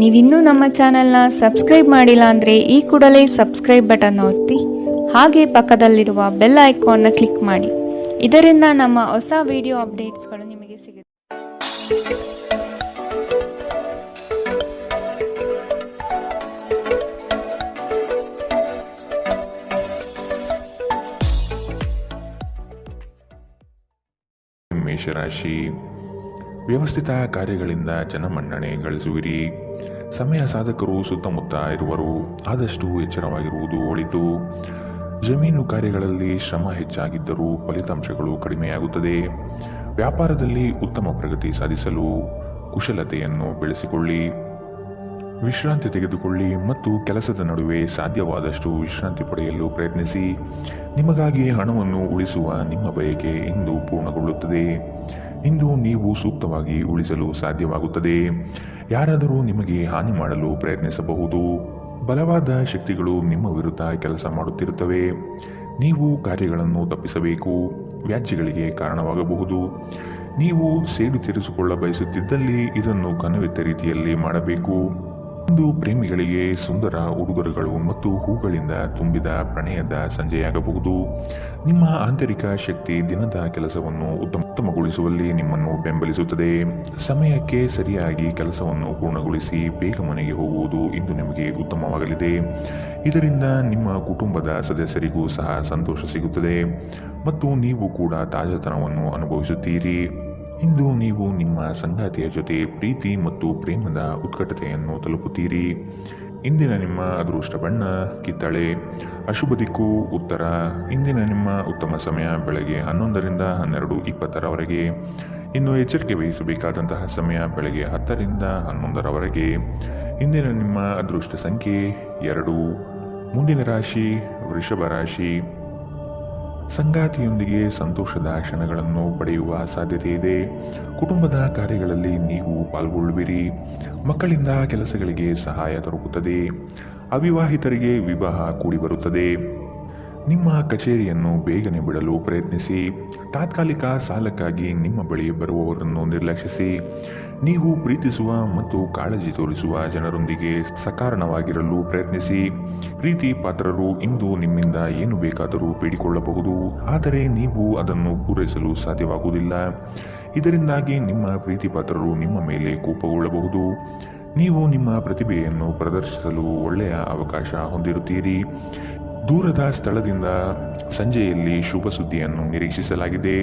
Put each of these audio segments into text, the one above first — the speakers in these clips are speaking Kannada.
ನೀವಿನ್ನೂ ನಮ್ಮ ಚಾನೆಲ್ನ ಸಬ್ಸ್ಕ್ರೈಬ್ ಮಾಡಿಲ್ಲ ಅಂದರೆ ಈ ಕೂಡಲೇ ಸಬ್ಸ್ಕ್ರೈಬ್ ಬಟನ್ ಒತ್ತಿ ಹಾಗೆ ಪಕ್ಕದಲ್ಲಿರುವ ಬೆಲ್ ಐಕಾನ್ನ ಕ್ಲಿಕ್ ಮಾಡಿ. ಇದರಿಂದ ನಮ್ಮ ಹೊಸ ವಿಡಿಯೋ ಅಪ್ಡೇಟ್ಸ್ಗಳು ನಿಮಗೆ ಸಿಗುತ್ತೆ. ಮೇಷರಾಶಿ, ವ್ಯವಸ್ಥಿತ ಕಾರ್ಯಗಳಿಂದ ಜನಮನ್ನಣೆ ಗಳಿಸುವಿರಿ. ಸಮಯ ಸಾಧಕರು ಸುತ್ತಮುತ್ತ ಇರುವರು, ಆದಷ್ಟು ಎಚ್ಚರವಾಗಿರುವುದು ಒಳಿತು. ಜಮೀನು ಕಾರ್ಯಗಳಲ್ಲಿ ಶ್ರಮ ಹೆಚ್ಚಾಗಿದ್ದರೂ ಫಲಿತಾಂಶಗಳು ಕಡಿಮೆಯಾಗುತ್ತದೆ. ವ್ಯಾಪಾರದಲ್ಲಿ ಉತ್ತಮ ಪ್ರಗತಿ ಸಾಧಿಸಲು ಕುಶಲತೆಯನ್ನು ಬೆಳೆಸಿಕೊಳ್ಳಿ. ವಿಶ್ರಾಂತಿ ತೆಗೆದುಕೊಳ್ಳಿ ಮತ್ತು ಕೆಲಸದ ನಡುವೆ ಸಾಧ್ಯವಾದಷ್ಟು ವಿಶ್ರಾಂತಿ ಪಡೆಯಲು ಪ್ರಯತ್ನಿಸಿ. ನಿಮಗಾಗಿ ಹಣವನ್ನು ಉಳಿಸುವ ನಿಮ್ಮ ಬಯಕೆ ಇಂದು ಪೂರ್ಣಗೊಳ್ಳುತ್ತದೆ. ಇಂದು ನೀವು ಸೂಕ್ತವಾಗಿ ಉಳಿಸಲು ಸಾಧ್ಯವಾಗುತ್ತದೆ. ಯಾರಾದರೂ ನಿಮಗೆ ಹಾನಿ ಮಾಡಲು ಪ್ರಯತ್ನಿಸಬಹುದು. ಬಲವಾದ ಶಕ್ತಿಗಳು ನಿಮ್ಮ ವಿರುದ್ಧ ಕೆಲಸ ಮಾಡುತ್ತಿರುತ್ತವೆ. ನೀವು ಕಾರ್ಯಗಳನ್ನು ತಪ್ಪಿಸಬೇಕು. ವ್ಯಾಜ್ಯಗಳಿಗೆ ಕಾರಣವಾಗಬಹುದು. ನೀವು ಸೇಡು ತೀರಿಸಿಕೊಳ್ಳ ಬಯಸುತ್ತಿದ್ದಲ್ಲಿ ಇದನ್ನು ಕನವೆತ್ತ ರೀತಿಯಲ್ಲಿ ಮಾಡಬೇಕು. ಇಂದು ಪ್ರೇಮಿಗಳಿಗೆ ಸುಂದರ ಉಡುಗೊರೆಗಳು ಮತ್ತು ಹೂಗಳಿಂದ ತುಂಬಿದ ಪ್ರಣಯದ ಸಂಜೆಯಾಗಬಹುದು. ನಿಮ್ಮ ಆಂತರಿಕ ಶಕ್ತಿ ದಿನದ ಕೆಲಸವನ್ನು ಉತ್ತಮಗೊಳಿಸುವಲ್ಲಿ ನಿಮ್ಮನ್ನು ಬೆಂಬಲಿಸುತ್ತದೆ. ಸಮಯಕ್ಕೆ ಸರಿಯಾಗಿ ಕೆಲಸವನ್ನು ಪೂರ್ಣಗೊಳಿಸಿ ಬೇಗ ಮನೆಗೆ ಹೋಗುವುದು ಇಂದು ನಿಮಗೆ ಉತ್ತಮವಾಗಲಿದೆ. ಇದರಿಂದ ನಿಮ್ಮ ಕುಟುಂಬದ ಸದಸ್ಯರಿಗೂ ಸಹ ಸಂತೋಷ ಸಿಗುತ್ತದೆ ಮತ್ತು ನೀವು ಕೂಡ ತಾಜಾತನವನ್ನು ಅನುಭವಿಸುತ್ತೀರಿ. ಇಂದು ನೀವು ನಿಮ್ಮ ಸಂಗಾತಿಯ ಜೊತೆ ಪ್ರೀತಿ ಮತ್ತು ಪ್ರೇಮದ ಉತ್ಕಟತೆಯನ್ನು ತಲುಪುತ್ತೀರಿ. ಇಂದಿನ ನಿಮ್ಮ ಅದೃಷ್ಟ ಬಣ್ಣ ಕಿತ್ತಳೆ. ಅಶುಭ ದಿಕ್ಕು ಉತ್ತರ. ಇಂದಿನ ನಿಮ್ಮ ಉತ್ತಮ ಸಮಯ ಬೆಳಗ್ಗೆ 11ರಿಂದ 12:20ರವರೆಗೆ. ಇನ್ನು ಎಚ್ಚರಿಕೆ ವಹಿಸಬೇಕಾದಂತಹ ಸಮಯ ಬೆಳಗ್ಗೆ 10ರಿಂದ 11ರವರೆಗೆ. ಇಂದಿನ ನಿಮ್ಮ ಅದೃಷ್ಟ ಸಂಖ್ಯೆ 2. ಮುಂದಿನ ರಾಶಿ ವೃಷಭ ರಾಶಿ. ಸಂಗಾತಿಯೊಂದಿಗೆ ಸಂತೋಷದ ಕ್ಷಣಗಳನ್ನು ಪಡೆಯುವ ಸಾಧ್ಯತೆ ಇದೆ. ಕುಟುಂಬದ ಕಾರ್ಯಗಳಲ್ಲಿ ನೀವು ಪಾಲ್ಗೊಳ್ಳುವಿರಿ. ಮಕ್ಕಳಿಂದ ಕೆಲಸಗಳಿಗೆ ಸಹಾಯ ದೊರಕುತ್ತದೆ. ಅವಿವಾಹಿತರಿಗೆ ವಿವಾಹ ಕೂಡಿಬರುತ್ತದೆ. ನಿಮ್ಮ ಕಚೇರಿಯನ್ನು ಬೇಗನೆ ಬಿಡಲು ಪ್ರಯತ್ನಿಸಿ. ತಾತ್ಕಾಲಿಕ ಸಾಲಕ್ಕಾಗಿ ನಿಮ್ಮ ಬಳಿ ಬರುವವರನ್ನು ನಿರ್ಲಕ್ಷಿಸಿ. ನೀವು ಪ್ರೀತಿಸುವ ಮತ್ತು ಕಾಳಜಿ ತೋರಿಸುವ ಜನರೊಂದಿಗೆ ಸಕಾರಣವಾಗಿರಲು ಪ್ರಯತ್ನಿಸಿ. ಪ್ರೀತಿ ಪಾತ್ರರು ಇಂದು ನಿಮ್ಮಿಂದ ಏನು ಬೇಕಾದರೂ ಬೇಡಿಕೊಳ್ಳಬಹುದು, ಆದರೆ ನೀವು ಅದನ್ನು ಪೂರೈಸಲು ಸಾಧ್ಯವಾಗುವುದಿಲ್ಲ. ಇದರಿಂದಾಗಿ ನಿಮ್ಮ ಪ್ರೀತಿ ಪಾತ್ರರು ನಿಮ್ಮ ಮೇಲೆ ಕೋಪಗೊಳ್ಳಬಹುದು. ನೀವು ನಿಮ್ಮ ಪ್ರತಿಭೆಯನ್ನು ಪ್ರದರ್ಶಿಸಲು ಒಳ್ಳೆಯ ಅವಕಾಶ ಹೊಂದಿರುತ್ತೀರಿ. ದೂರದ ಸ್ಥಳದಿಂದ ಸಂಜೆಯಲ್ಲಿ ಶುಭ ಸುದ್ದಿಯನ್ನು ನಿರೀಕ್ಷಿಸಲಾಗಿದೆ.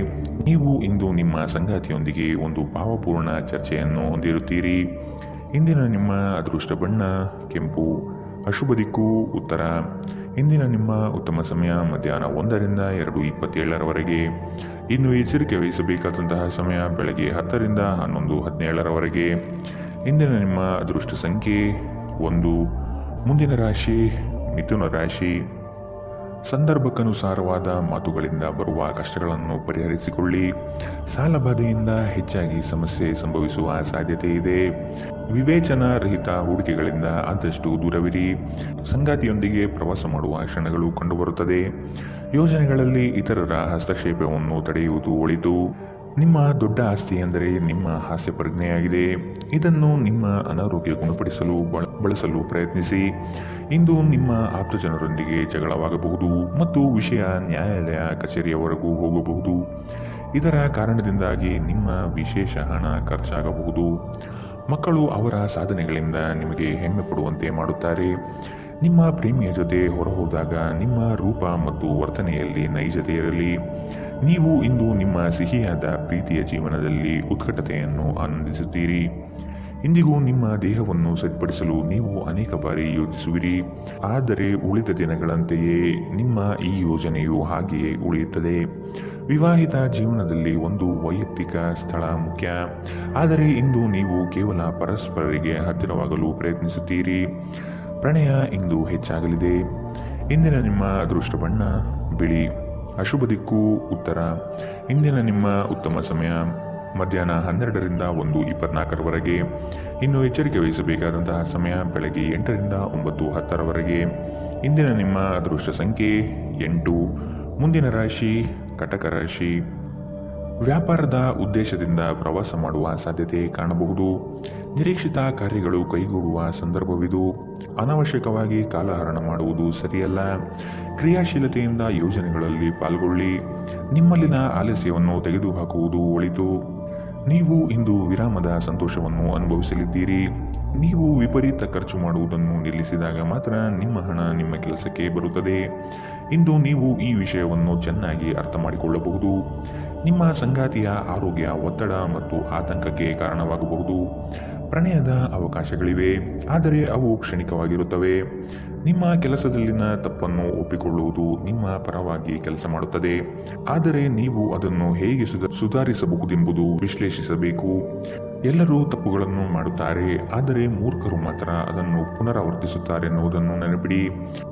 ನೀವು ಇಂದು ನಿಮ್ಮ ಸಂಗಾತಿಯೊಂದಿಗೆ ಒಂದು ಭಾವಪೂರ್ಣ ಚರ್ಚೆಯನ್ನು ಹೊಂದಿರುತ್ತೀರಿ. ಇಂದಿನ ನಿಮ್ಮ ಅದೃಷ್ಟ ಬಣ್ಣ ಕೆಂಪು. ಅಶುಭ ದಿಕ್ಕು ಉತ್ತರ. ಇಂದಿನ ನಿಮ್ಮ ಉತ್ತಮ ಸಮಯ ಮಧ್ಯಾಹ್ನ 1ರಿಂದ 2:27ರವರೆಗೆ. ಇನ್ನು ಎಚ್ಚರಿಕೆ ವಹಿಸಬೇಕಾದಂತಹ ಸಮಯ ಬೆಳಗ್ಗೆ 10ರಿಂದ 11:17ರವರೆಗೆ. ಇಂದಿನ ನಿಮ್ಮ ಅದೃಷ್ಟ ಸಂಖ್ಯೆ 1. ಮುಂದಿನ ರಾಶಿ ಮಿಥುನ ರಾಶಿ. ಸಂದರ್ಭಕ್ಕನುಸಾರವಾದ ಮಾತುಗಳಿಂದ ಬರುವ ಕಷ್ಟಗಳನ್ನು ಪರಿಹರಿಸಿಕೊಳ್ಳಿ. ಸಾಲಬಾಧೆಯಿಂದ ಹೆಚ್ಚಾಗಿ ಸಮಸ್ಯೆ ಸಂಭವಿಸುವ ಸಾಧ್ಯತೆ ಇದೆ. ವಿವೇಚನಾ ರಹಿತ ಹೂಡಿಕೆಗಳಿಂದ ಆದಷ್ಟು ದೂರವಿರಿ. ಸಂಗಾತಿಯೊಂದಿಗೆ ಪ್ರವಾಸ ಮಾಡುವ ಕ್ಷಣಗಳು ಕಂಡುಬರುತ್ತದೆ. ಯೋಜನೆಗಳಲ್ಲಿ ಇತರರ ಹಸ್ತಕ್ಷೇಪವನ್ನು ತಡೆಯುವುದು ಒಳಿತು. ನಿಮ್ಮ ದೊಡ್ಡ ಆಸ್ತಿ ಎಂದರೆ ನಿಮ್ಮ ಹಾಸ್ಯ ಪ್ರಜ್ಞೆಯಾಗಿದೆ. ಇದನ್ನು ನಿಮ್ಮ ಅನಾರೋಗ್ಯ ಗುಣಪಡಿಸಲು ಬಳಸಲು ಪ್ರಯತ್ನಿಸಿ. ಇಂದು ನಿಮ್ಮ ಆಪ್ತಜನರೊಂದಿಗೆ ಜಗಳವಾಗಬಹುದು ಮತ್ತು ವಿಷಯ ನ್ಯಾಯಾಲಯ ಕಚೇರಿಯವರೆಗೂ ಹೋಗಬಹುದು. ಇದರ ಕಾರಣದಿಂದಾಗಿ ನಿಮ್ಮ ವಿಶೇಷ ಹಣ ಖರ್ಚಾಗಬಹುದು. ಮಕ್ಕಳು ಅವರ ಸಾಧನೆಗಳಿಂದ ನಿಮಗೆ ಹೆಮ್ಮೆ ಪಡುವಂತೆ ಮಾಡುತ್ತಾರೆ. ನಿಮ್ಮ ಪ್ರೇಮಿಯ ಜೊತೆ ಹೊರಹೋದಾಗ ನಿಮ್ಮ ರೂಪ ಮತ್ತು ವರ್ತನೆಯಲ್ಲಿ ನೈಜತೆ ಇರಲಿ. ನೀವು ಇಂದು ನಿಮ್ಮ ಸಿಹಿಯಾದ ಪ್ರೀತಿಯ ಜೀವನದಲ್ಲಿ ಉತ್ಕಟತೆಯನ್ನು ಆನಂದಿಸುತ್ತೀರಿ. ಇಂದಿಗೂ ನಿಮ್ಮ ದೇಹವನ್ನು ಸರಿಪಡಿಸಲು ನೀವು ಅನೇಕ ಬಾರಿ ಯೋಚಿಸುವಿರಿ, ಆದರೆ ಉಳಿದ ದಿನಗಳಂತೆಯೇ ನಿಮ್ಮ ಈ ಯೋಜನೆಯು ಹಾಗೆಯೇ ಉಳಿಯುತ್ತದೆ. ವಿವಾಹಿತ ಜೀವನದಲ್ಲಿ ಒಂದು ವೈಯಕ್ತಿಕ ಸ್ಥಳ ಮುಖ್ಯ, ಆದರೆ ಇಂದು ನೀವು ಕೇವಲ ಪರಸ್ಪರರಿಗೆ ಹತ್ತಿರವಾಗಲು ಪ್ರಯತ್ನಿಸುತ್ತೀರಿ. ಪ್ರಣಯ ಇಂದು ಹೆಚ್ಚಾಗಲಿದೆ. ಇಂದಿನ ನಿಮ್ಮ ಅದೃಷ್ಟ ಬಣ್ಣ ಬಿಳಿ. ಅಶುಭ ದಿಕ್ಕು ಉತ್ತರ. ಇಂದಿನ ನಿಮ್ಮ ಉತ್ತಮ ಸಮಯ ಮಧ್ಯಾಹ್ನ 12ರಿಂದ 1:24ರವರೆಗೆ. ಇನ್ನು ಎಚ್ಚರಿಕೆ ವಹಿಸಬೇಕಾದಂತಹ ಸಮಯ ಬೆಳಗ್ಗೆ 8ರಿಂದ 9:10ರವರೆಗೆ. ಇಂದಿನ ನಿಮ್ಮ ಅದೃಷ್ಟ ಸಂಖ್ಯೆ 8. ಮುಂದಿನ ರಾಶಿ ಕಟಕ ರಾಶಿ. ವ್ಯಾಪಾರದ ಉದ್ದೇಶದಿಂದ ಪ್ರವಾಸ ಮಾಡುವ ಸಾಧ್ಯತೆ ಕಾಣಬಹುದು. ನಿರೀಕ್ಷಿತ ಕಾರ್ಯಗಳು ಕೈಗೂಡುವ ಸಂದರ್ಭವಿದು. ಅನಾವಶ್ಯಕವಾಗಿ ಕಾಲಹರಣ ಮಾಡುವುದು ಸರಿಯಲ್ಲ. ಕ್ರಿಯಾಶೀಲತೆಯಿಂದ ಯೋಜನೆಗಳಲ್ಲಿ ಪಾಲ್ಗೊಳ್ಳಿ. ನಿಮ್ಮಲ್ಲಿನ ಆಲಸ್ಯವನ್ನು ತೆಗೆದುಹಾಕುವುದು ಒಳಿತು. ನೀವು ಇಂದು ವಿರಾಮದ ಸಂತೋಷವನ್ನು ಅನುಭವಿಸಲಿದ್ದೀರಿ. ನೀವು ವಿಪರೀತ ಖರ್ಚು ಮಾಡುವುದನ್ನು ನಿಲ್ಲಿಸಿದಾಗ ಮಾತ್ರ ನಿಮ್ಮ ಹಣ ನಿಮ್ಮ ಕೆಲಸಕ್ಕೆ ಬರುತ್ತದೆ. ಇಂದು ನೀವು ಈ ವಿಷಯವನ್ನು ಚೆನ್ನಾಗಿ ಅರ್ಥ ಮಾಡಿಕೊಳ್ಳಬಹುದು. ನಿಮ್ಮ ಸಂಗಾತಿಯ ಆರೋಗ್ಯ ಒತ್ತಡ ಮತ್ತು ಆತಂಕಕ್ಕೆ ಕಾರಣವಾಗಬಹುದು. ಪ್ರಣಯದ ಅವಕಾಶಗಳಿವೆ, ಆದರೆ ಅವು ಕ್ಷಣಿಕವಾಗಿರುತ್ತವೆ. ನಿಮ್ಮ ಕೆಲಸದಲ್ಲಿನ ತಪ್ಪನ್ನು ಒಪ್ಪಿಕೊಳ್ಳುವುದು ನಿಮ್ಮ ಪರವಾಗಿ ಕೆಲಸ ಮಾಡುತ್ತದೆ, ಆದರೆ ನೀವು ಅದನ್ನು ಹೇಗೆ ಸುಧಾರಿಸಬಹುದೆಂಬುದು ವಿಶ್ಲೇಷಿಸಬೇಕು. ಎಲ್ಲರೂ ತಪ್ಪುಗಳನ್ನು ಮಾಡುತ್ತಾರೆ, ಆದರೆ ಮೂರ್ಖರು ಮಾತ್ರ ಅದನ್ನು ಪುನರಾವರ್ತಿಸುತ್ತಾರೆ ಎನ್ನುವುದನ್ನು ನೆನಪಿಡಿ.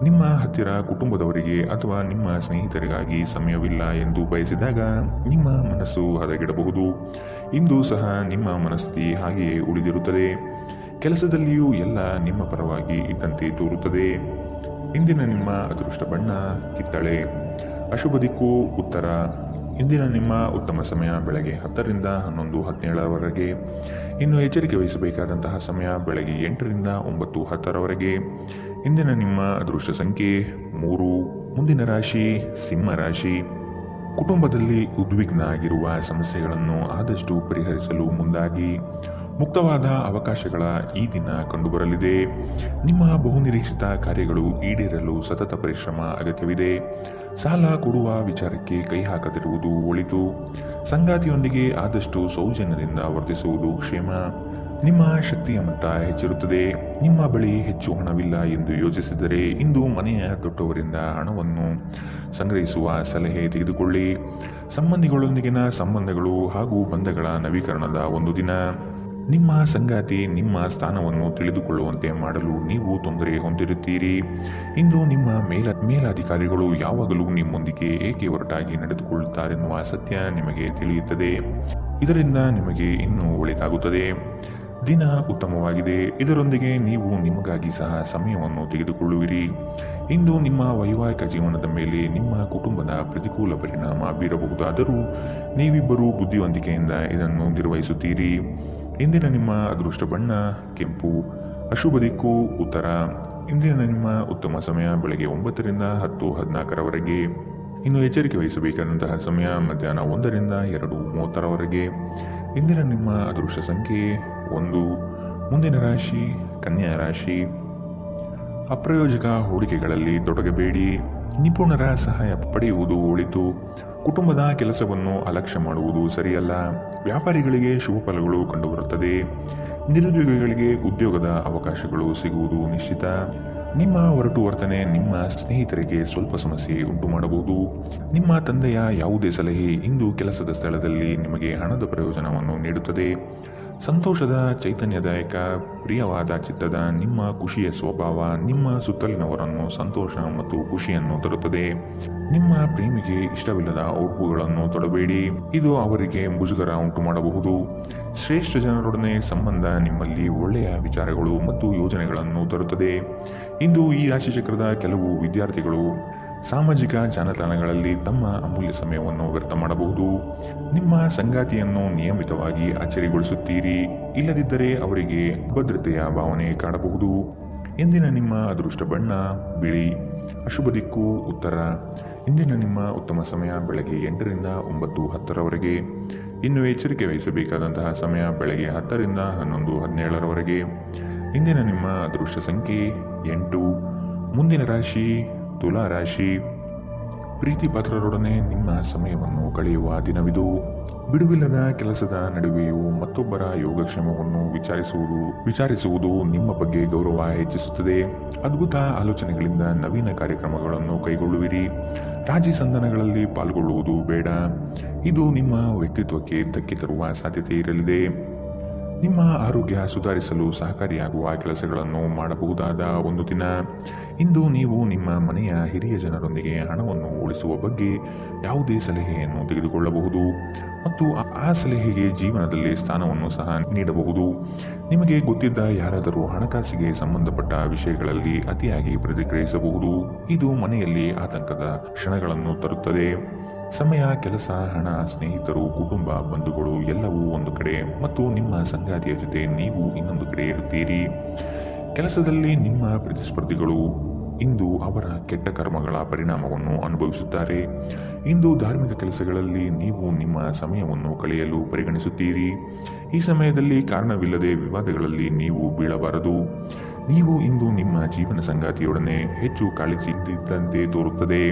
ನಿಮ್ಮ ಹತ್ತಿರ ಕುಟುಂಬದವರಿಗೆ ಅಥವಾ ನಿಮ್ಮ ಸ್ನೇಹಿತರಿಗಾಗಿ ಸಮಯವಿಲ್ಲ ಎಂದು ಬಯಸಿದಾಗ ನಿಮ್ಮ ಮನಸ್ಸು ಹದಗೆಡಬಹುದು. ಇಂದು ಸಹ ನಿಮ್ಮ ಮನಸ್ಥಿತಿ ಹಾಗೆಯೇ ಉಳಿದಿರುತ್ತದೆ. ಕೆಲಸದಲ್ಲಿಯೂ ಎಲ್ಲ ನಿಮ್ಮ ಪರವಾಗಿ ಇದ್ದಂತೆ ತೋರುತ್ತದೆ. ಇಂದಿನ ನಿಮ್ಮ ಅದೃಷ್ಟ ಬಣ್ಣ ಕಿತ್ತಳೆ. ಅಶುಭ ದಿಕ್ಕು ಉತ್ತರ. ಇಂದಿನ ನಿಮ್ಮ ಉತ್ತಮ ಸಮಯ ಬೆಳಗ್ಗೆ 10 ರಿಂದ 11, 17ರವರೆಗೆ. ಇನ್ನು ಎಚ್ಚರಿಕೆ ವಹಿಸಬೇಕಾದಂತಹ ಸಮಯ ಬೆಳಗ್ಗೆ 8 ರಿಂದ 9, 10ರವರೆಗೆ. ಇಂದಿನ ನಿಮ್ಮ ಅದೃಷ್ಟ ಸಂಖ್ಯೆ 3. ಮುಂದಿನ ರಾಶಿ ಸಿಂಹ ರಾಶಿ. ಕುಟುಂಬದಲ್ಲಿ ಉದ್ವಿಗ್ನ ಆಗಿರುವ ಸಮಸ್ಯೆಗಳನ್ನು ಆದಷ್ಟು ಪರಿಹರಿಸಲು ಮುಂದಾಗಿ. ಮುಕ್ತವಾದ ಅವಕಾಶಗಳ ಈ ದಿನ ಕಂಡುಬರಲಿದೆ. ನಿಮ್ಮ ಬಹುನಿರೀಕ್ಷಿತ ಕಾರ್ಯಗಳು ಈಡೇರಲು ಸತತ ಪರಿಶ್ರಮ ಅಗತ್ಯವಿದೆ. ಸಾಲ ಕೊಡುವ ವಿಚಾರಕ್ಕೆ ಕೈ ಹಾಕದಿರುವುದು ಒಳಿತು. ಸಂಗಾತಿಯೊಂದಿಗೆ ಆದಷ್ಟು ಸೌಜನ್ಯದಿಂದ ವರ್ತಿಸುವುದು ಕ್ಷೇಮ. ನಿಮ್ಮ ಶಕ್ತಿಯ ಮಟ್ಟ ಹೆಚ್ಚಿರುತ್ತದೆ. ನಿಮ್ಮ ಬಳಿ ಹೆಚ್ಚು ಹಣವಿಲ್ಲ ಎಂದು ಯೋಚಿಸಿದರೆ ಇಂದು ಮನೆಯ ದೊಡ್ಡವರಿಂದ ಹಣವನ್ನು ಸಂಗ್ರಹಿಸುವ ಸಲಹೆ ತೆಗೆದುಕೊಳ್ಳಿ. ಸಂಬಂಧಿಗಳೊಂದಿಗಿನ ಸಂಬಂಧಗಳು ಹಾಗೂ ಬಂಧಗಳ ನವೀಕರಣದ ಒಂದು ದಿನ. ನಿಮ್ಮ ಸಂಗಾತಿ ನಿಮ್ಮ ಸ್ಥಾನವನ್ನು ತಿಳಿದುಕೊಳ್ಳುವಂತೆ ಮಾಡಲು ನೀವು ತೊಂದರೆ ಹೊಂದಿರುತ್ತೀರಿ. ಇಂದು ನಿಮ್ಮ ಮೇಲಾಧಿಕಾರಿಗಳು ಯಾವಾಗಲೂ ನಿಮ್ಮೊಂದಿಗೆ ಏಕೆ ಒರಟಾಗಿ ನಡೆದುಕೊಳ್ಳುತ್ತಾರೆನ್ನುವ ಸತ್ಯ ನಿಮಗೆ ತಿಳಿಯುತ್ತದೆ. ಇದರಿಂದ ನಿಮಗೆ ಇನ್ನೂ ಒಳಿತಾಗುತ್ತದೆ. ದಿನ ಉತ್ತಮವಾಗಿದೆ. ಇದರೊಂದಿಗೆ ನೀವು ನಿಮಗಾಗಿ ಸಹ ಸಮಯವನ್ನು ತೆಗೆದುಕೊಳ್ಳುವಿರಿ. ಇಂದು ನಿಮ್ಮ ವೈವಾಹಿಕ ಜೀವನದ ಮೇಲೆ ನಿಮ್ಮ ಕುಟುಂಬದ ಪ್ರತಿಕೂಲ ಪರಿಣಾಮ ಬೀರಬಹುದಾದರೂ ನೀವಿಬ್ಬರೂ ಬುದ್ಧಿವಂತಿಕೆಯಿಂದ ಇದನ್ನು ನಿರ್ವಹಿಸುತ್ತೀರಿ. ಇಂದಿನ ನಿಮ್ಮ ಅದೃಷ್ಟ ಬಣ್ಣ ಕೆಂಪು. ಅಶುಭ ದಿಕ್ಕು ಉತ್ತರ. ಇಂದಿನ ನಿಮ್ಮ ಉತ್ತಮ ಸಮಯ ಬೆಳಗ್ಗೆ 9 ರಿಂದ 10, 14ರವರೆಗೆ. ಇನ್ನು ಎಚ್ಚರಿಕೆ ವಹಿಸಬೇಕಾದಂತಹ ಸಮಯ ಮಧ್ಯಾಹ್ನ 1 ರಿಂದ 2:30ರವರೆಗೆ. ಇಂದಿನ ನಿಮ್ಮ ಅದೃಷ್ಟ ಸಂಖ್ಯೆ 1. ಮುಂದಿನ ರಾಶಿ ಕನ್ಯಾ ರಾಶಿ. ಅಪ್ರಯೋಜಕ ಹೂಡಿಕೆಗಳಲ್ಲಿ ತೊಡಗಬೇಡಿ. ನಿಪುಣರ ಸಹಾಯ ಪಡೆಯುವುದು ಒಳಿತು. ಕುಟುಂಬದ ಕೆಲಸವನ್ನು ಅಲಕ್ಷ್ಯ ಮಾಡುವುದು ಸರಿಯಲ್ಲ. ವ್ಯಾಪಾರಿಗಳಿಗೆ ಶುಭ ಫಲಗಳು ಕಂಡುಬರುತ್ತದೆ. ನಿರುದ್ಯೋಗಿಗಳಿಗೆ ಉದ್ಯೋಗದ ಅವಕಾಶಗಳು ಸಿಗುವುದು ನಿಶ್ಚಿತ. ನಿಮ್ಮ ಒರಟು ವರ್ತನೆ ನಿಮ್ಮ ಸ್ನೇಹಿತರಿಗೆ ಸ್ವಲ್ಪ ಸಮಸ್ಯೆ ಉಂಟು ಮಾಡಬಹುದು. ನಿಮ್ಮ ತಂದೆಯ ಯಾವುದೇ ಸಲಹೆ ಇಂದು ಕೆಲಸದ ಸ್ಥಳದಲ್ಲಿ ನಿಮಗೆ ಹಣದ ಪ್ರಯೋಜನವನ್ನು ನೀಡುತ್ತದೆ. ಸಂತೋಷದ ಚೈತನ್ಯದಾಯಕ ಪ್ರಿಯವಾದ ಚಿತ್ತದ ನಿಮ್ಮ ಖುಷಿಯ ಸ್ವಭಾವ ನಿಮ್ಮ ಸುತ್ತಲಿನವರನ್ನು ಸಂತೋಷ ಮತ್ತು ಖುಷಿಯನ್ನು ತರುತ್ತದೆ. ನಿಮ್ಮ ಪ್ರೇಮಿಗೆ ಇಷ್ಟವಿಲ್ಲದ ಉಡುಪುಗಳನ್ನು ತೊಡಬೇಡಿ. ಇದು ಅವರಿಗೆ ಮುಜುಗರ ಉಂಟು ಮಾಡಬಹುದು. ಶ್ರೇಷ್ಠ ಜನರೊಡನೆ ಸಂಬಂಧ ನಿಮ್ಮಲ್ಲಿ ಒಳ್ಳೆಯ ವಿಚಾರಗಳು ಮತ್ತು ಯೋಜನೆಗಳನ್ನು ತರುತ್ತದೆ. ಇಂದು ಈ ರಾಶಿಚಕ್ರದ ಕೆಲವು ವಿದ್ಯಾರ್ಥಿಗಳು ಸಾಮಾಜಿಕ ಜಾಲತಾಣಗಳಲ್ಲಿ ತಮ್ಮ ಅಮೂಲ್ಯ ಸಮಯವನ್ನು ವ್ಯರ್ಥ ಮಾಡಬಹುದು. ನಿಮ್ಮ ಸಂಗಾತಿಯನ್ನು ನಿಯಮಿತವಾಗಿ ಅಚ್ಚರಿಗೊಳಿಸುತ್ತೀರಿ. ಇಲ್ಲದಿದ್ದರೆ ಅವರಿಗೆ ಭದ್ರತೆಯ ಭಾವನೆ ಕಾಡಬಹುದು. ಇಂದಿನ ನಿಮ್ಮ ಅದೃಷ್ಟ ಬಣ್ಣ ಬಿಳಿ. ಅಶುಭ ದಿಕ್ಕು ಉತ್ತರ. ಇಂದಿನ ನಿಮ್ಮ ಉತ್ತಮ ಸಮಯ ಬೆಳಗ್ಗೆ 8 ರಿಂದ 9, 10ರವರೆಗೆ. ಇನ್ನು ಎಚ್ಚರಿಕೆ ವಹಿಸಬೇಕಾದಂತಹ ಸಮಯ ಬೆಳಗ್ಗೆ 10 ರಿಂದ 11, 17ರವರೆಗೆ. ಇಂದಿನ ನಿಮ್ಮ ಅದೃಷ್ಟ ಸಂಖ್ಯೆ 8. ಮುಂದಿನ ರಾಶಿ ತುಲಾ ರಾಶಿ. ಪ್ರೀತಿ ಪಾತ್ರರೊಡನೆ ನಿಮ್ಮ ಸಮಯವನ್ನು ಕಳೆಯುವ ದಿನವಿದು. ಬಿಡುವಿಲ್ಲದ ಕೆಲಸದ ನಡುವೆಯೂ ಮತ್ತೊಬ್ಬರ ಯೋಗಕ್ಷೇಮವನ್ನು ವಿಚಾರಿಸುವುದು ನಿಮ್ಮ ಬಗ್ಗೆ ಗೌರವ ಹೆಚ್ಚಿಸುತ್ತದೆ. ಅದ್ಭುತ ಆಲೋಚನೆಗಳಿಂದ ನವೀನ ಕಾರ್ಯಕ್ರಮಗಳನ್ನು ಕೈಗೊಳ್ಳುವಿರಿ. ರಾಜಿ ಸಂಧಾನಗಳಲ್ಲಿ ಪಾಲ್ಗೊಳ್ಳುವುದು ಬೇಡ. ಇದು ನಿಮ್ಮ ವ್ಯಕ್ತಿತ್ವಕ್ಕೆ ಧಕ್ಕೆ ತರುವ ಸಾಧ್ಯತೆ ಇರಲಿದೆ. ನಿಮ್ಮ ಆರೋಗ್ಯ ಸುಧಾರಿಸಲು ಸಹಕಾರಿಯಾಗುವ ಕೆಲಸಗಳನ್ನು ಮಾಡಬಹುದಾದ ಒಂದು ದಿನ. ಇಂದು ನೀವು ನಿಮ್ಮ ಮನೆಯ ಹಿರಿಯ ಜನರೊಂದಿಗೆ ಹಣವನ್ನು ಉಳಿಸುವ ಬಗ್ಗೆ ಯಾವುದೇ ಸಲಹೆಯನ್ನು ತೆಗೆದುಕೊಳ್ಳಬಹುದು ಮತ್ತು ಆ ಸಲಹೆಗೆ ಜೀವನದಲ್ಲಿ ಸ್ಥಾನವನ್ನು ಸಹ ನೀಡಬಹುದು. ನಿಮಗೆ ಗೊತ್ತಿದ್ದ ಯಾರಾದರೂ ಹಣಕಾಸಿಗೆ ಸಂಬಂಧಪಟ್ಟ ವಿಷಯಗಳಲ್ಲಿ ಅತಿಯಾಗಿ ಪ್ರತಿಕ್ರಿಯಿಸಬಹುದು. ಇದು ಮನೆಯಲ್ಲಿ ಆತಂಕದ ಕ್ಷಣಗಳನ್ನು ತರುತ್ತದೆ. ಸಮಯ, ಕೆಲಸ, ಹಣ, ಸ್ನೇಹಿತರು, ಕುಟುಂಬ, ಬಂಧುಗಳು ಎಲ್ಲವೂ ಒಂದು ಕಡೆ ಮತ್ತು ನಿಮ್ಮ ಸಂಗಾತಿಯ ಜೊತೆ ನೀವು ಇನ್ನೊಂದು ಕಡೆ ಇರುತ್ತೀರಿ. ಕೆಲಸದಲ್ಲಿ ನಿಮ್ಮ ಪ್ರತಿಸ್ಪರ್ಧಿಗಳು ಇಂದು ಅವರ ಕೆಟ್ಟ ಕರ್ಮಗಳ ಪರಿಣಾಮವನ್ನು ಅನುಭವಿಸುತ್ತಾರೆ. ಇಂದು ಧಾರ್ಮಿಕ ಕೆಲಸಗಳಲ್ಲಿ ನೀವು ನಿಮ್ಮ ಸಮಯವನ್ನು ಕಳೆಯಲು ಪರಿಗಣಿಸುತ್ತೀರಿ. ಈ ಸಮಯದಲ್ಲಿ ಕಾರಣವಿಲ್ಲದೆ ವಿವಾದಗಳಲ್ಲಿ ನೀವು ಬೀಳಬಾರದು. ನೀವು ಇಂದು ನಿಮ್ಮ ಜೀವನ ಸಂಗಾತಿಯೊಡನೆ ಹೆಚ್ಚು ಕಾಳಜಿಯಿದ್ದಂತೆ ತೋರುತ್ತದೆ.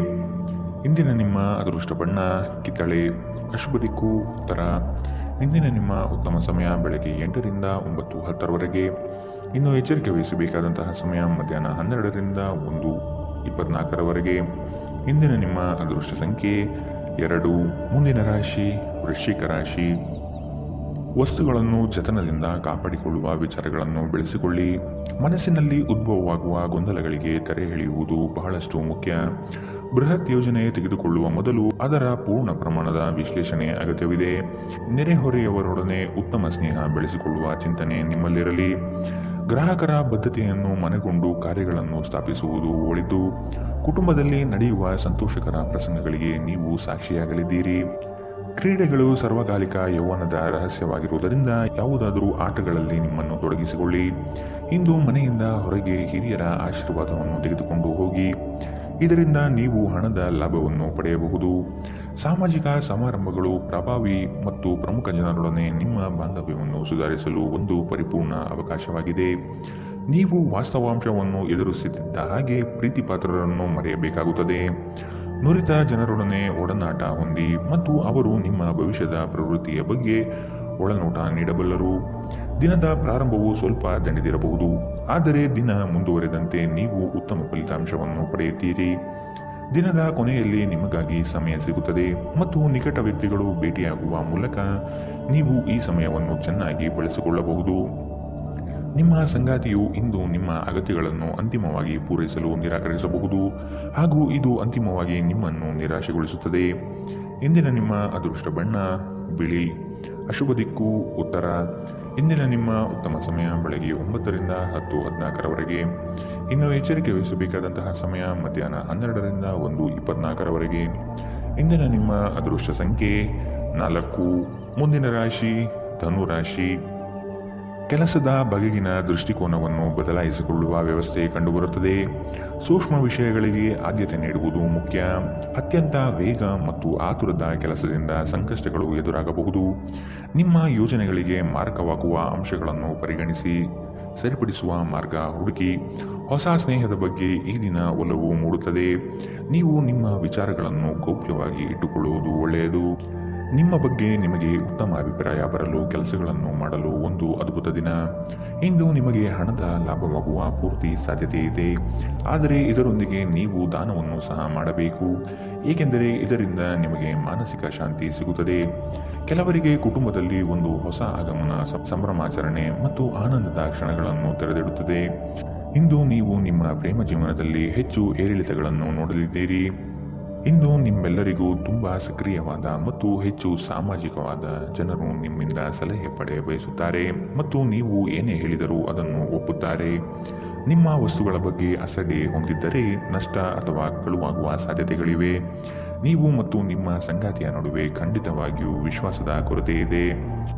ಇಂದಿನ ನಿಮ್ಮ ಅದೃಷ್ಟ ಬಣ್ಣ ಕಿತ್ತಳೆ, ಅಶುಭ ದಿಕ್ಕು ಉತ್ತರ. ಇಂದಿನ ನಿಮ್ಮ ಉತ್ತಮ ಸಮಯ ಬೆಳಗ್ಗೆ 8 ರಿಂದ 9:10 ಇನ್ನು ಎಚ್ಚರಿಕೆ ವಹಿಸಬೇಕಾದಂತಹ ಸಮಯ ಮಧ್ಯಾಹ್ನ 12 ರಿಂದ 1:24 ಇಂದಿನ ನಿಮ್ಮ ಅದೃಷ್ಟ ಸಂಖ್ಯೆ 2. ಮುಂದಿನ ರಾಶಿ ವೃಶ್ಚಿಕ ರಾಶಿ. ವಸ್ತುಗಳನ್ನು ಜತನದಿಂದ ಕಾಪಾಡಿಕೊಳ್ಳುವ ವಿಚಾರಗಳನ್ನು ಬೆಳೆಸಿಕೊಳ್ಳಿ. ಮನಸ್ಸಿನಲ್ಲಿ ಉದ್ಭವವಾಗುವ ಗೊಂದಲಗಳಿಗೆ ತೆರೆ ಎಳೆಯುವುದು ಬಹಳಷ್ಟು ಮುಖ್ಯ. ಬೃಹತ್ ಯೋಜನೆ ತೆಗೆದುಕೊಳ್ಳುವ ಮೊದಲು ಅದರ ಪೂರ್ಣ ಪ್ರಮಾಣದ ವಿಶ್ಲೇಷಣೆ ಅಗತ್ಯವಿದೆ. ನೆರೆಹೊರೆಯವರೊಡನೆ ಉತ್ತಮ ಸ್ನೇಹ ಬೆಳೆಸಿಕೊಳ್ಳುವ ಚಿಂತನೆ ನಿಮ್ಮಲ್ಲಿರಲಿ. ಗ್ರಾಹಕರ ಬದ್ಧತೆಯನ್ನು ಮನಗೊಂಡು ಕಾರ್ಯಗಳನ್ನು ಸ್ಥಾಪಿಸುವುದು ಒಳಿತು. ಕುಟುಂಬದಲ್ಲಿ ನಡೆಯುವ ಸಂತೋಷಕರ ಪ್ರಸಂಗಗಳಿಗೆ ನೀವು ಸಾಕ್ಷಿಯಾಗಲಿದ್ದೀರಿ. ಕ್ರೀಡೆಗಳು ಸರ್ವಕಾಲಿಕ ಯೌವನದ ರಹಸ್ಯವಾಗಿರುವುದರಿಂದ ಯಾವುದಾದರೂ ಆಟಗಳಲ್ಲಿ ನಿಮ್ಮನ್ನು ತೊಡಗಿಸಿಕೊಳ್ಳಿ. ಇಂದು ಮನೆಯಿಂದ ಹೊರಗೆ ಹಿರಿಯರ ಆಶೀರ್ವಾದವನ್ನು ತೆಗೆದುಕೊಂಡು ಹೋಗಿ. ಇದರಿಂದ ನೀವು ಹಣದ ಲಾಭವನ್ನು ಪಡೆಯಬಹುದು. ಸಾಮಾಜಿಕ ಸಮಾರಂಭಗಳು ಪ್ರಭಾವಿ ಮತ್ತು ಪ್ರಮುಖ ಜನರೊಡನೆ ನಿಮ್ಮ ಬಾಂಧವ್ಯವನ್ನು ಸುಧಾರಿಸಲು ಒಂದು ಪರಿಪೂರ್ಣ ಅವಕಾಶವಾಗಿದೆ. ನೀವು ವಾಸ್ತವಾಂಶವನ್ನು ಎದುರಿಸುತ್ತಿದ್ದ ಹಾಗೆ ಪ್ರೀತಿಪಾತ್ರರನ್ನು ಮರೆಯಬೇಕಾಗುತ್ತದೆ. ನುರಿತ ಜನರೊಡನೆ ಒಡನಾಟ ಹೊಂದಿ ಮತ್ತು ಅವರು ನಿಮ್ಮ ಭವಿಷ್ಯದ ಪ್ರವೃತ್ತಿಯ ಬಗ್ಗೆ ಒಳನೋಟ ನೀಡಬಲ್ಲರು. ದಿನದ ಪ್ರಾರಂಭವು ಸ್ವಲ್ಪ ದಣಿದಿರಬಹುದು, ಆದರೆ ದಿನ ಮುಂದುವರೆದಂತೆ ನೀವು ಉತ್ತಮ ಫಲಿತಾಂಶವನ್ನು ಪಡೆಯುತ್ತೀರಿ. ದಿನದ ಕೊನೆಯಲ್ಲಿ ನಿಮಗಾಗಿ ಸಮಯ ಸಿಗುತ್ತದೆ ಮತ್ತು ನಿಕಟ ವ್ಯಕ್ತಿಗಳು ಭೇಟಿಯಾಗುವ ಮೂಲಕ ನೀವು ಈ ಸಮಯವನ್ನು ಚೆನ್ನಾಗಿ ಬಳಸಿಕೊಳ್ಳಬಹುದು. ನಿಮ್ಮ ಸಂಗಾತಿಯು ಇಂದು ನಿಮ್ಮ ಅಗತ್ಯಗಳನ್ನು ಅಂತಿಮವಾಗಿ ಪೂರೈಸಲು ನಿರಾಕರಿಸಬಹುದು ಹಾಗೂ ಇದು ಅಂತಿಮವಾಗಿ ನಿಮ್ಮನ್ನು ನಿರಾಶೆಗೊಳಿಸುತ್ತದೆ. ಇಂದಿನ ನಿಮ್ಮ ಅದೃಷ್ಟ ಬಣ್ಣ ಬಿಳಿ, ಅಶುಭ ದಿಕ್ಕು ಉತ್ತರ. ಇಂದಿನ ನಿಮ್ಮ ಉತ್ತಮ ಸಮಯ ಬೆಳಗ್ಗೆ 9 ರಿಂದ 10:14 ಇನ್ನು ಎಚ್ಚರಿಕೆ ವಹಿಸಬೇಕಾದಂತಹ ಸಮಯ ಮಧ್ಯಾಹ್ನ 12 ರಿಂದ 1:24 ಇಂದಿನ ನಿಮ್ಮ ಅದೃಷ್ಟ ಸಂಖ್ಯೆ 4. ಮುಂದಿನ ರಾಶಿ ಧನು ರಾಶಿ. ಕೆಲಸದ ಬಗೆಗಿನ ದೃಷ್ಟಿಕೋನವನ್ನು ಬದಲಾಯಿಸಿಕೊಳ್ಳುವ ವ್ಯವಸ್ಥೆ ಕಂಡುಬರುತ್ತದೆ. ಸೂಕ್ಷ್ಮ ವಿಷಯಗಳಿಗೆ ಆದ್ಯತೆ ನೀಡುವುದು ಮುಖ್ಯ. ಅತ್ಯಂತ ವೇಗ ಮತ್ತು ಆತುರದ ಕೆಲಸದಿಂದ ಸಂಕಷ್ಟಗಳು ಎದುರಾಗಬಹುದು. ನಿಮ್ಮ ಯೋಜನೆಗಳಿಗೆ ಮಾರಕವಾಗುವ ಅಂಶಗಳನ್ನು ಪರಿಗಣಿಸಿ ಸರಿಪಡಿಸುವ ಮಾರ್ಗ ಹುಡುಕಿ. ಹೊಸ ಸ್ನೇಹದ ಬಗ್ಗೆ ಈ ದಿನ ಒಲವು ಮೂಡುತ್ತದೆ. ನೀವು ನಿಮ್ಮ ವಿಚಾರಗಳನ್ನು ಗೌಪ್ಯವಾಗಿ ಇಟ್ಟುಕೊಳ್ಳುವುದು ಒಳ್ಳೆಯದು. ನಿಮ್ಮ ಬಗ್ಗೆ ನಿಮಗೆ ಉತ್ತಮ ಅಭಿಪ್ರಾಯ ಬರಲು ಕೆಲಸಗಳನ್ನು ಮಾಡಲು ಒಂದು ಅದ್ಭುತ ದಿನ. ಇಂದು ನಿಮಗೆ ಹಣದ ಲಾಭವಾಗುವ ಪೂರ್ತಿ ಸಾಧ್ಯತೆ ಇದೆ, ಆದರೆ ಇದರೊಂದಿಗೆ ನೀವು ದಾನವನ್ನು ಸಹ ಮಾಡಬೇಕು, ಏಕೆಂದರೆ ಇದರಿಂದ ನಿಮಗೆ ಮಾನಸಿಕ ಶಾಂತಿ ಸಿಗುತ್ತದೆ. ಕೆಲವರಿಗೆ ಕುಟುಂಬದಲ್ಲಿ ಒಂದು ಹೊಸ ಆಗಮನ, ಸಂಭ್ರಮಾಚರಣೆ ಮತ್ತು ಆನಂದದ ಕ್ಷಣಗಳನ್ನು ತೆರೆದಿಡುತ್ತದೆ. ಇಂದು ನೀವು ನಿಮ್ಮ ಪ್ರೇಮ ಜೀವನದಲ್ಲಿ ಹೆಚ್ಚು ಏರಿಳಿತಗಳನ್ನು ನೋಡಲಿದ್ದೀರಿ. ಇಂದು ನಿಮ್ಮೆಲ್ಲರಿಗೂ ತುಂಬ ಸಕ್ರಿಯವಾದ ಮತ್ತು ಹೆಚ್ಚು ಸಾಮಾಜಿಕವಾದ ಜನರು ನಿಮ್ಮಿಂದ ಸಲಹೆ ಪಡೆಯ ಬಯಸುತ್ತಾರೆ ಮತ್ತು ನೀವು ಏನೇ ಹೇಳಿದರೂ ಅದನ್ನು ಒಪ್ಪುತ್ತಾರೆ. ನಿಮ್ಮ ವಸ್ತುಗಳ ಬಗ್ಗೆ ಅಸಡ್ಡೆ ಹೊಂದಿದ್ದರೆ ನಷ್ಟ ಅಥವಾ ಕಳುವಾಗುವ ಸಾಧ್ಯತೆಗಳಿವೆ. ನೀವು ಮತ್ತು ನಿಮ್ಮ ಸಂಗಾತಿಯ ನಡುವೆ ಖಂಡಿತವಾಗಿಯೂ ವಿಶ್ವಾಸದ ಕೊರತೆ ಇದೆ.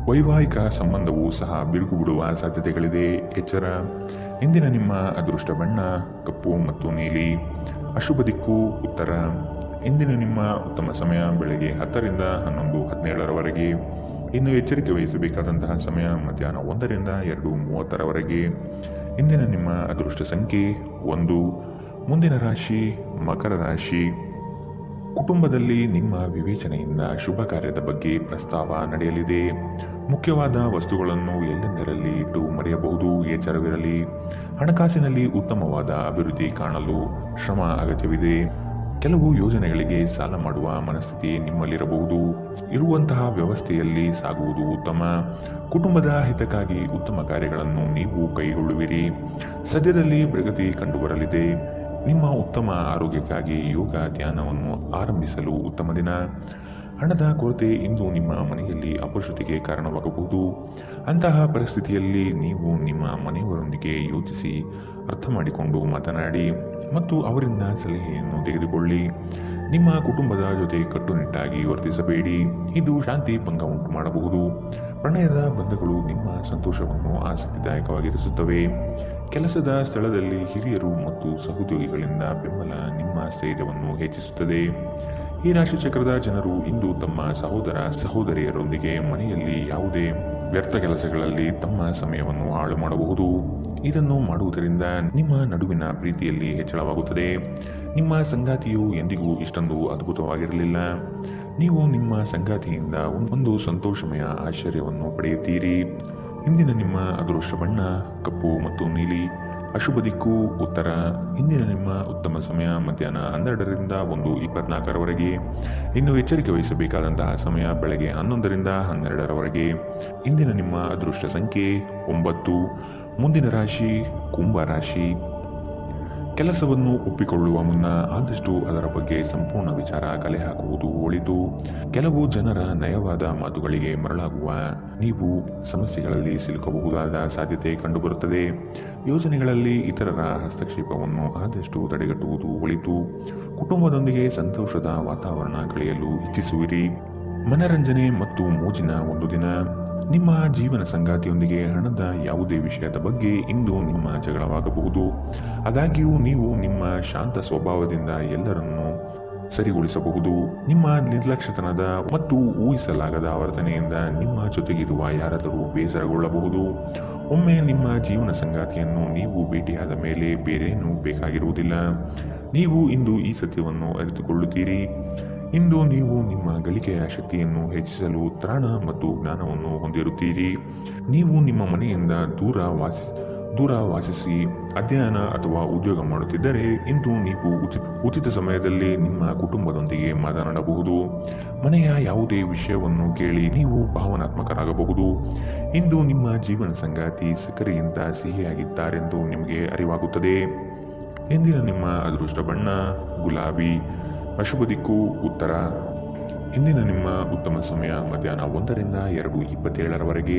ವೈವಾಹಿಕ ಸಂಬಂಧವೂ ಸಹ ಬಿರುಕು ಬಿಡುವ ಸಾಧ್ಯತೆಗಳಿದೆ. ಎಚ್ಚರ. ಇಂದಿನ ನಿಮ್ಮ ಅದೃಷ್ಟ ಬಣ್ಣ ಕಪ್ಪು ಮತ್ತು ನೀಲಿ, ಅಶುಭ ದಿಕ್ಕು ಉತ್ತರ. ಇಂದಿನ ನಿಮ್ಮ ಉತ್ತಮ ಸಮಯ ಬೆಳಗ್ಗೆ 10 ರಿಂದ 11:17 ಇನ್ನು ಎಚ್ಚರಿಕೆ ವಹಿಸಬೇಕಾದಂತಹ ಸಮಯ ಮಧ್ಯಾಹ್ನ 1 ರಿಂದ 2:30 ಇಂದಿನ ನಿಮ್ಮ ಅದೃಷ್ಟ ಸಂಖ್ಯೆ 1. ಮುಂದಿನ ರಾಶಿ ಮಕರ ರಾಶಿ. ಕುಟುಂಬದಲ್ಲಿ ನಿಮ್ಮ ವಿವೇಚನೆಯಿಂದ ಶುಭ ಕಾರ್ಯದ ಬಗ್ಗೆ ಪ್ರಸ್ತಾವ ನಡೆಯಲಿದೆ. ಮುಖ್ಯವಾದ ವಸ್ತುಗಳನ್ನು ಎಲ್ಲೆಂದರಲ್ಲಿ ಇಟ್ಟು ಮರೆಯಬಹುದು. ಎಚ್ಚರವಿರಲಿ. ಹಣಕಾಸಿನಲ್ಲಿ ಉತ್ತಮವಾದ ಅಭಿವೃದ್ಧಿ ಕಾಣಲು ಶ್ರಮ ಅಗತ್ಯವಿದೆ. ಕೆಲವು ಯೋಜನೆಗಳಿಗೆ ಸಾಲ ಮಾಡುವ ಮನಸ್ಥಿತಿ ನಿಮ್ಮಲ್ಲಿರಬಹುದು. ಇರುವಂತಹ ವ್ಯವಸ್ಥೆಯಲ್ಲಿ ಸಾಗುವುದು ಉತ್ತಮ. ಕುಟುಂಬದ ಹಿತಕ್ಕಾಗಿ ಉತ್ತಮ ಕಾರ್ಯಗಳನ್ನು ನೀವು ಕೈಗೊಳ್ಳುವಿರಿ. ಸದ್ಯದಲ್ಲಿ ಪ್ರಗತಿ ಕಂಡುಬರಲಿದೆ. ನಿಮ್ಮ ಉತ್ತಮ ಆರೋಗ್ಯಕ್ಕಾಗಿ ಯೋಗ ಧ್ಯಾನವನ್ನು ಆರಂಭಿಸಲು ಉತ್ತಮ ದಿನ. ಹಣದ ಕೊರತೆ ಇಂದು ನಿಮ್ಮ ಮನೆಯಲ್ಲಿ ಅಪಶೃತಿಗೆ ಕಾರಣವಾಗಬಹುದು. ಅಂತಹ ಪರಿಸ್ಥಿತಿಯಲ್ಲಿ ನೀವು ನಿಮ್ಮ ಮನೆಯವರೊಂದಿಗೆ ಯೋಚಿಸಿ ಅರ್ಥ ಮಾಡಿಕೊಂಡು ಮಾತನಾಡಿ ಮತ್ತು ಅವರಿಂದ ಸಲಹೆಯನ್ನು ತೆಗೆದುಕೊಳ್ಳಿ. ನಿಮ್ಮ ಕುಟುಂಬದ ಜೊತೆ ಕಟ್ಟುನಿಟ್ಟಾಗಿ ವರ್ತಿಸಬೇಡಿ, ಇದು ಶಾಂತಿ ಭಂಗ ಉಂಟು ಮಾಡಬಹುದು. ಪ್ರಣಯದ ಬಂಧಗಳು ನಿಮ್ಮ ಸಂತೋಷವನ್ನು ಆಸಕ್ತಿದಾಯಕವಾಗಿರಿಸುತ್ತವೆ. ಕೆಲಸದ ಸ್ಥಳದಲ್ಲಿ ಹಿರಿಯರು ಮತ್ತು ಸಹೋದ್ಯೋಗಿಗಳಿಂದ ಬೆಂಬಲ ನಿಮ್ಮ ಸ್ಥೈರ್ಯವನ್ನು ಹೆಚ್ಚಿಸುತ್ತದೆ. ಈ ರಾಶಿ ಚಕ್ರದ ಜನರು ಇಂದು ತಮ್ಮ ಸಹೋದರ ಸಹೋದರಿಯರೊಂದಿಗೆ ಮನೆಯಲ್ಲಿ ಯಾವುದೇ ವ್ಯರ್ಥ ಕೆಲಸಗಳಲ್ಲಿ ತಮ್ಮ ಸಮಯವನ್ನು ಹಾಳು ಮಾಡಬಹುದು. ಇದನ್ನು ಮಾಡುವುದರಿಂದ ನಿಮ್ಮ ನಡುವಿನ ಪ್ರೀತಿಯಲ್ಲಿ ಹೆಚ್ಚಳವಾಗುತ್ತದೆ. ನಿಮ್ಮ ಸಂಗಾತಿಯು ಎಂದಿಗೂ ಇಷ್ಟೊಂದು ಅದ್ಭುತವಾಗಿರಲಿಲ್ಲ. ನೀವು ನಿಮ್ಮ ಸಂಗಾತಿಯಿಂದ ಒಂದು ಸಂತೋಷಮಯ ಆಶ್ಚರ್ಯವನ್ನು ಪಡೆಯುತ್ತೀರಿ. ಇಂದಿನ ನಿಮ್ಮ ಅದೃಷ್ಟ ಬಣ್ಣ ಕಪ್ಪು ಮತ್ತು ನೀಲಿ. ಅಶುಭ ದಿಕ್ಕು ಉತ್ತರ. ಇಂದಿನ ನಿಮ್ಮ ಉತ್ತಮ ಸಮಯ ಮಧ್ಯಾಹ್ನ 12ರಿಂದ 1:24ರವರೆಗೆ. ಇನ್ನು ಎಚ್ಚರಿಕೆ ವಹಿಸಬೇಕಾದಂತಹ ಸಮಯ ಬೆಳಗ್ಗೆ 11ರಿಂದ 12ರವರೆಗೆ. ಇಂದಿನ ನಿಮ್ಮ ಅದೃಷ್ಟ ಸಂಖ್ಯೆ 9. ಮುಂದಿನ ರಾಶಿ ಕುಂಭ ರಾಶಿ. ಕೆಲಸವನ್ನು ಒಪ್ಪಿಕೊಳ್ಳುವ ಮುನ್ನ ಆದಷ್ಟು ಅದರ ಬಗ್ಗೆ ಸಂಪೂರ್ಣ ವಿಚಾರ ಕಲೆ ಹಾಕುವುದು ಒಳಿತು. ಕೆಲವು ಜನರ ನಯವಾದ ಮಾತುಗಳಿಗೆ ಮರಳಾಗುವ ನೀವು ಸಮಸ್ಯೆಗಳಲ್ಲಿ ಸಿಲುಕಬಹುದಾದ ಸಾಧ್ಯತೆ ಕಂಡುಬರುತ್ತದೆ. ಯೋಜನೆಗಳಲ್ಲಿ ಇತರರ ಹಸ್ತಕ್ಷೇಪವನ್ನು ಆದಷ್ಟು ತಡೆಗಟ್ಟುವುದು ಒಳಿತು. ಕುಟುಂಬದೊಂದಿಗೆ ಸಂತೋಷದ ವಾತಾವರಣ ಕಳೆಯಲು ಇಚ್ಛಿಸುವಿರಿ. ಮನರಂಜನೆ ಮತ್ತು ಮೋಜಿನ ಒಂದು ದಿನ. ನಿಮ್ಮ ಜೀವನ ಸಂಗಾತಿಯೊಂದಿಗೆ ಹಣದ ಯಾವುದೇ ವಿಷಯದ ಬಗ್ಗೆ ಇಂದು ನಿಮ್ಮ ಜಗಳವಾಗಬಹುದು. ಆದಾಗ್ಯೂ ನೀವು ನಿಮ್ಮ ಶಾಂತ ಸ್ವಭಾವದಿಂದ ಎಲ್ಲರನ್ನೂ ಸರಿಗೊಳಿಸಬಹುದು. ನಿಮ್ಮ ನಿರ್ಲಕ್ಷ್ಯತನದ ಮತ್ತು ಊಹಿಸಲಾಗದ ವರ್ತನೆಯಿಂದ ನಿಮ್ಮ ಜೊತೆಗಿರುವ ಯಾರಾದರೂ ಬೇಸರಗೊಳ್ಳಬಹುದು. ಒಮ್ಮೆ ನಿಮ್ಮ ಜೀವನ ಸಂಗಾತಿಯನ್ನು ನೀವು ಭೇಟಿಯಾದ ಮೇಲೆ ಬೇರೇನೂ ಬೇಕಾಗಿರುವುದಿಲ್ಲ. ನೀವು ಇಂದು ಈ ಸತ್ಯವನ್ನು ಅರಿತುಕೊಳ್ಳುತ್ತೀರಿ. ಇಂದು ನೀವು ನಿಮ್ಮ ಗಳಿಕೆಯ ಶಕ್ತಿಯನ್ನು ಹೆಚ್ಚಿಸಲು ತ್ರಾಣ ಮತ್ತು ಜ್ಞಾನವನ್ನು ಹೊಂದಿರುತ್ತೀರಿ. ನೀವು ನಿಮ್ಮ ಮನೆಯಿಂದ ದೂರ ವಾಸಿಸಿ ಅಧ್ಯಯನ ಅಥವಾ ಉದ್ಯೋಗ ಮಾಡುತ್ತಿದ್ದರೆ ಇಂದು ನೀವು ಉಚಿತ ಸಮಯದಲ್ಲಿ ನಿಮ್ಮ ಕುಟುಂಬದೊಂದಿಗೆ ಮಾತನಾಡಬಹುದು. ಮನೆಯ ಯಾವುದೇ ವಿಷಯವನ್ನು ಕೇಳಿ ನೀವು ಭಾವನಾತ್ಮಕರಾಗಬಹುದು. ಇಂದು ನಿಮ್ಮ ಜೀವನ ಸಂಗಾತಿ ಸಕ್ಕರೆಗಿಂತ ಸಿಹಿಯಾಗಿದ್ದಾರೆಂದು ನಿಮಗೆ ಅರಿವಾಗುತ್ತದೆ. ಇಂದಿನ ನಿಮ್ಮ ಅದೃಷ್ಟ ಬಣ್ಣ ಗುಲಾಬಿ. ಅಶುಭ ದಿಕ್ಕು ಉತ್ತರ. ಇಂದಿನ ನಿಮ್ಮ ಉತ್ತಮ ಸಮಯ ಮಧ್ಯಾಹ್ನ 1ರಿಂದ 2:27ರವರೆಗೆ.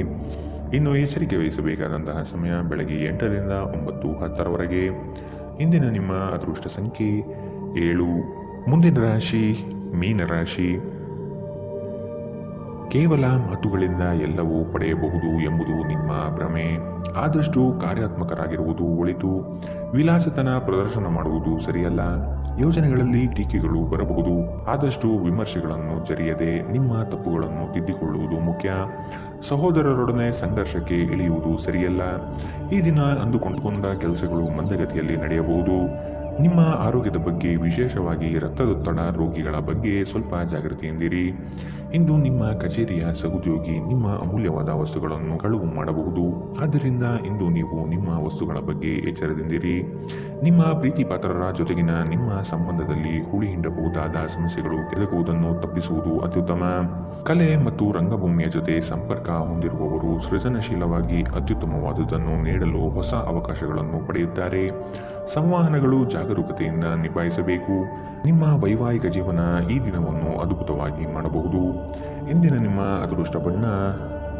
ಇನ್ನು ಎಚ್ಚರಿಕೆ ವಹಿಸಬೇಕಾದಂತಹ ಸಮಯ ಬೆಳಗ್ಗೆ 8ರಿಂದ 9:10ರವರೆಗೆ. ಇಂದಿನ ನಿಮ್ಮ ಅದೃಷ್ಟ ಸಂಖ್ಯೆ 7. ಮುಂದಿನ ರಾಶಿ ಮೀನರಾಶಿ. ಕೇವಲ ಮಾತುಗಳಿಂದ ಎಲ್ಲವೂ ಪಡೆಯಬಹುದು ಎಂಬುದು ನಿಮ್ಮ ಭ್ರಮೆ. ಆದಷ್ಟು ಕಾರ್ಯಾತ್ಮಕರಾಗಿರುವುದು ಒಳಿತು. ವಿಲಾಸತನ ಪ್ರದರ್ಶನ ಮಾಡುವುದು ಸರಿಯಲ್ಲ. ಯೋಜನೆಗಳಲ್ಲಿ ಟೀಕೆಗಳು ಬರಬಹುದು. ಆದಷ್ಟು ವಿಮರ್ಶೆಗಳನ್ನು ಜರಿಯದೆ ನಿಮ್ಮ ತಪ್ಪುಗಳನ್ನು ತಿದ್ದಿಕೊಳ್ಳುವುದು ಮುಖ್ಯ. ಸಹೋದರರೊಡನೆ ಸಂಘರ್ಷಕ್ಕೆ ಇಳಿಯುವುದು ಸರಿಯಲ್ಲ. ಈ ದಿನ ಅಂದುಕೊಂಡ ಕೆಲಸಗಳು ಮಂದಗತಿಯಲ್ಲಿ ನಡೆಯಬಹುದು. ನಿಮ್ಮ ಆರೋಗ್ಯದ ಬಗ್ಗೆ, ವಿಶೇಷವಾಗಿ ರಕ್ತದೊತ್ತಡ ರೋಗಿಗಳ ಬಗ್ಗೆ ಸ್ವಲ್ಪ ಜಾಗೃತಿಯಿಂದಿರಿ. ಇಂದು ನಿಮ್ಮ ಕಚೇರಿಯ ಸಹೋದ್ಯೋಗಿ ನಿಮ್ಮ ಅಮೂಲ್ಯವಾದ ವಸ್ತುಗಳನ್ನು ಕಳುವು ಮಾಡಬಹುದು. ಆದ್ದರಿಂದ ಇಂದು ನೀವು ನಿಮ್ಮ ವಸ್ತುಗಳ ಬಗ್ಗೆ ಎಚ್ಚರದಿಂದಿರಿ. ನಿಮ್ಮ ಪ್ರೀತಿ ಪಾತ್ರರ ಜೊತೆಗಿನ ನಿಮ್ಮ ಸಂಬಂಧದಲ್ಲಿ ಹುಳಿ ಹಿಂಡಬಹುದಾದ ಸಮಸ್ಯೆಗಳು ಕೆದಕುವುದನ್ನು ತಪ್ಪಿಸುವುದು ಅತ್ಯುತ್ತಮ. ಕಲೆ ಮತ್ತು ರಂಗಭೂಮಿಯ ಜೊತೆ ಸಂಪರ್ಕ ಹೊಂದಿರುವವರು ಸೃಜನಶೀಲವಾಗಿ ಅತ್ಯುತ್ತಮವಾದುದನ್ನು ನೀಡಲು ಹೊಸ ಅವಕಾಶಗಳನ್ನು ಪಡೆಯುತ್ತಾರೆ. ಸಂವಹನಗಳು ಜಾಗರೂಕತೆಯಿಂದ ನಿಭಾಯಿಸಬೇಕು. ನಿಮ್ಮ ವೈವಾಹಿಕ ಜೀವನ ಈ ದಿನವನ್ನು ಅದ್ಭುತವಾಗಿ ಮಾಡಬಹುದು. ಇಂದಿನ ನಿಮ್ಮ ಅದೃಷ್ಟ ಬಣ್ಣ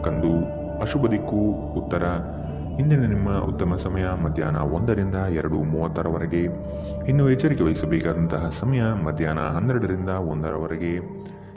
ಕಂದು. ಅಶುಭ ದಿಕ್ಕು ಉತ್ತರ. ಇಂದಿನ ನಿಮ್ಮ ಉತ್ತಮ ಸಮಯ ಮಧ್ಯಾಹ್ನ 1ರಿಂದ 2:30ರವರೆಗೆ. ಇನ್ನು ಎಚ್ಚರಿಕೆ ವಹಿಸಬೇಕಾದಂತಹ ಸಮಯ ಮಧ್ಯಾಹ್ನ 12ರಿಂದ 1ರವರೆಗೆ.